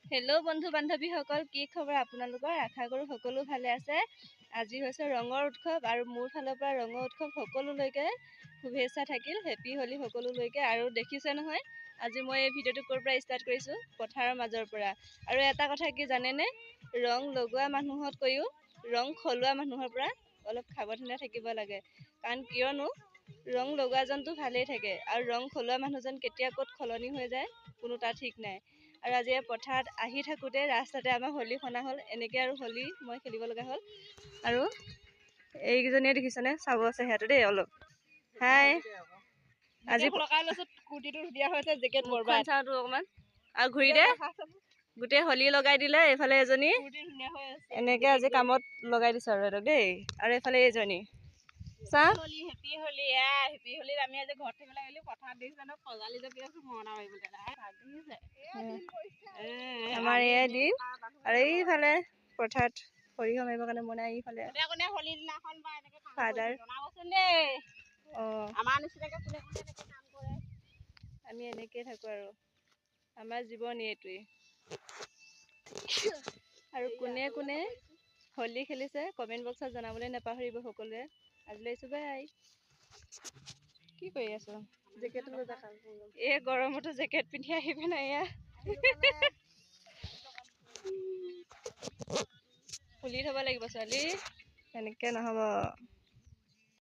Hello' বন্ধু বান্ধৱীসকল, কি খবৰ আপোনালোকৰ? আশা কৰোঁ সকলো ভালে আছে। আজি হৈছে ৰঙৰ উৎসৱ আৰু মোৰ ফালৰ পৰা ৰঙৰ উৎসৱ সকলোলৈকে শুভেচ্ছা থাকিল। হেপী হোলী সকলোলৈকে। আৰু দেখিছে নহয়, আজি মই এই ভিডিঅ'টো ক'ৰ পৰা ষ্টাৰ্ট কৰিছোঁ? পথাৰৰ মাজৰ পৰা। আৰু এটা কথা কি জানেনে? ৰং লগোৱা মানুহতকৈও ৰং সলোৱা মানুহৰ পৰা অলপ সাৱধানে থাকিব লাগে। কাৰণ কিয়নো ৰং লগোৱাজনটো ভালেই থাকে আৰু ৰং সলোৱা মানুহজন কেতিয়া ক'ত সলনি হৈ যায় কোনো তাৰ ঠিক নাই। আৰু আজি পথাৰত আহি থাকোঁতে ৰাস্তাতে আমাৰ হোলী খনা হ'ল। এনেকৈ আৰু হোলী মই খেলিব লগা হ'ল। আৰু এইকেইজনীয়ে দেখিছেনে? চাব আছে সিহঁতে দেই অলপ। হাই, আজি কুৰ্তিটো দিয়া হৈছে, জেকেট বৰবাদ চাওঁতো অকণমান। আৰু ঘূৰি দে গোটেই হোলী লগাই দিলে। এইফালে এজনী এনেকৈ আজি কামত লগাই দিছোঁ আৰু সিহঁতক দেই। আৰু এইফালে এইজনী চা হেপী হোলী। হেপী হোলীত আমি আজি ঘৰত থাকিবলৈ আহিলোঁ। পথাৰত দেখিছে ন, সজালি জপি আছোঁ মৰণা মাৰিবলৈ। আমাৰ এয়াই দিন। আৰু এইফালে পথাৰত সৰিয়হ মাৰিবৰ কাৰণে মনে এইফালে ফাদাৰ। আমি এনেকৈ থাকোঁ আৰু আমাৰ জীৱন এইটোৱেই। আৰু কোনে কোনে হোলী খেলিছে কমেণ্ট বক্সত জনাবলৈ নাপাহৰিব সকলোৱে। আজি লৈছোঁ বাই। কি কৰি আছো? এই গৰমতো জেকেট পিন্ধি আহিব নাই? এয়া খুলি থ'ব লাগিব ছোৱালী, এনেকৈ নহ'ব।